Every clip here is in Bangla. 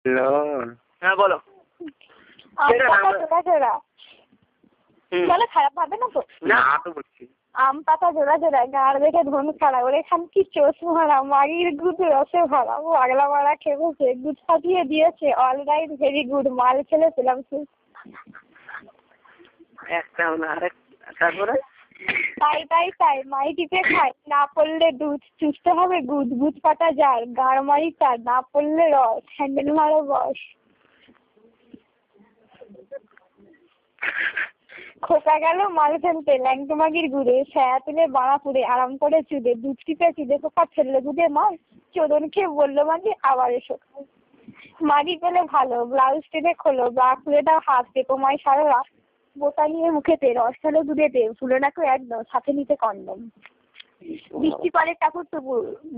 হ্যাঁ বলো। বলে খারাপ ভাবে না তো? না তো বলছি আম পাতা জোড়া জোড়া গাড় দেখে ধন খাড়া ওরে খান কি চোষ মারা মাগির গুড রসে ভরা ও আগলা মারা খেয়েছে গুড ফাটিয়ে দিয়েছে অলরাইট ভেরি গুড মাল খেলে পেলাম একটা হলো আরেক। তারপরে তাই মাই টিপে খায় না পড়লে দুধ চুষতে হবে গুদ গুদ পাতা যার গাড় মারি তার না পড়লে রস হ্যান্ডেল মারো বস। খোকা গেল মাল ফেলতে ল্যাংটো মাগির গুড়ে ছায়া তুলে বাড়া পুড়ে আরাম করে চুদে দুধ টিপে চুদে খোকা ফেললে দুধে মাল চোদন খেয়ে বললো মাগি আবার এসো মাগি পেলে ভালো ব্লাউজ টেনে খোলো ব্রা খুলে দাও হাত পেপো মাই সারা রাত বোতা নিয়ে মুখেতে রস ঢালো দুধেতে ফুলো নাকো একদম সাথে নিতে কন্ডম। বৃষ্টি পরে ঠাকুর তবু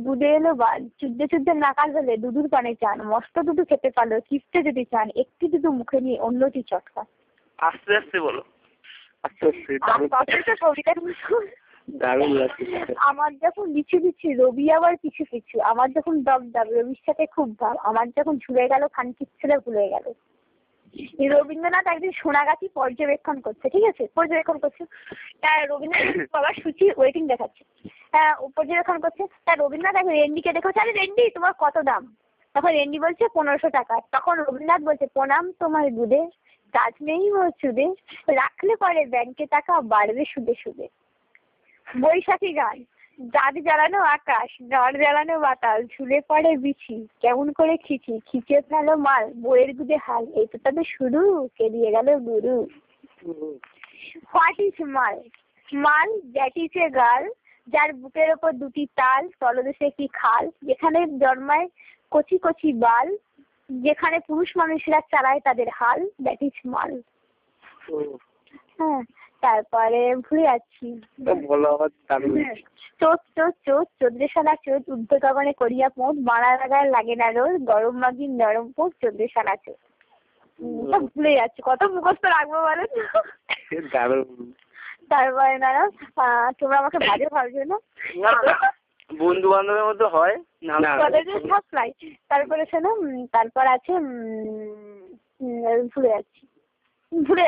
দুধে এলো বাল চুদ্দে চুদ্দে নাকাল হলে দুধুর পানে চান মস্ত দুধু খেতে পারলো চিপতে যদি চান একটি দুধু মুখে নিয়ে অন্যটি চটকা। আস্তে আস্তে বলো। আমার যখন লিচু লিচু রবি আবার পিছু পিছু আমার যখন দগ দাগ রবির সাথে খুব ভাব আমার যখন ঝুলে গেল খানকির ছেলে ভুলে গেল। রবীন্দ্রনাথ একদিন সোনাগাছি পর্যবেক্ষণ করছে ঠিক আছে পর্যবেক্ষণ করছে রবীন্দ্রনাথ বাবার সূচি ওয়েটিং দেখাচ্ছে পর্যবেক্ষণ করছে তা রবীন্দ্রনাথ এখন রেন্ডিকে দেখেছে আরে রেন্ডি তোমার কত দাম তখন রেন্ডি বলছে 1500 টাকা তখন রবীন্দ্রনাথ বলছে প্রণাম তোমার দুধে কাজ নেই ও সুদে রাখলে পরে ব্যাংকে টাকা বাড়বে সুদে সুদে। বৈশাখী গান দাঁত জ্বালানো আকাশ গাড় জ্বালানো বাতাস ঝুলে পড়ে বিছি কেমন করে খিচি খিচে ফেলো মাল বইয়ের গুদে হাল এই তো তাদের শুরু কে দিয়ে গেল গুরু। হোয়াট ইজ মাল মাল দ্যাট ইজ এ গার্ল যার বুকের ওপর দুটি তাল তলদেশে একটি খাল যেখানে জন্মায় কচি কচি বাল যেখানে পুরুষ মানুষেরা চালায় তাদের হাল দ্যাট ইজ মাল। হ্যাঁ তারপরে ভুলে যাচ্ছি চোদ চোদ চোদ চোদ্দে সালা চোদ ঊর্ধ্ব গগনে করিয়া পোঁত মারা লাগায় লাগে না রোদ গরম মাগি নরম পোঁত চোদ্দে সালা চোদ। ভুলে যাচ্ছি কত মুখস্থ রাখবো বলেন। তারপরে না তোমরা আমাকে বাজে ভাবছো না বন্ধু বান্ধবের মধ্যে হয় কলেজে সাপ্লাই। তারপরে শোনো তারপর আছে ভুলে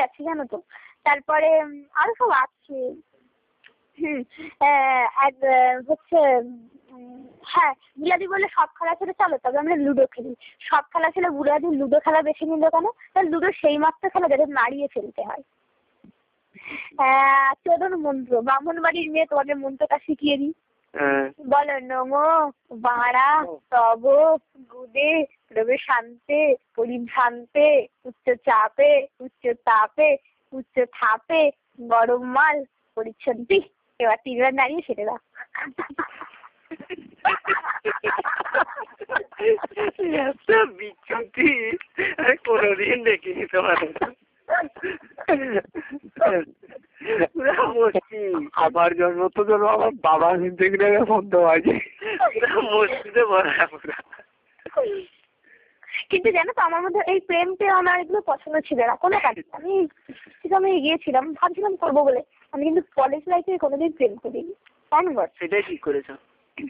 যাচ্ছি জানো তো। তারপরে আরো সব আছে হচ্ছে হ্যাঁ বুলাদি বলে সব খেলা ছেড়ে চলো তবে আমরা লুডো খেলি সব খেলা ছেড়ে বুলাদি লুডো খেলা বেছে নিল কেন তাহলে লুডো সেই মাত্র খেলা যাদের নাড়িয়ে ফেলতে হয়। চোদন মন্ত্র ব্রাহ্মণ বাড়ির মেয়ে তোমাদের মন্ত্রটা শিখিয়ে দিই বলো নমো বাড়া তব গুদে রবে শান্তে পরিভ্রান্তে উচ্চ চাপে উচ্চ তাপে উচ্চ থাপে গরম মাল পরিচ্ছন্তি এবার 3 বার দাঁড়িয়ে সেটা দাও। বিচ্ছুতি কোনোদিন দেখিনি তোমার আমার জন্ম তো ধরো আমার বাবা দেখলে বন্ধ আছে মসজিদে কিন্তু জানো তো আমার মধ্যে এই প্রেমটা আমার এগুলো পছন্দ ছিল না কোনো কাজ আমি গিয়েছিলাম ভাবছিলাম করবো বলে আমি কিন্তু কলেজ লাইফে কোনোদিন প্রেম করিনি। সেটাই ঠিক করেছো।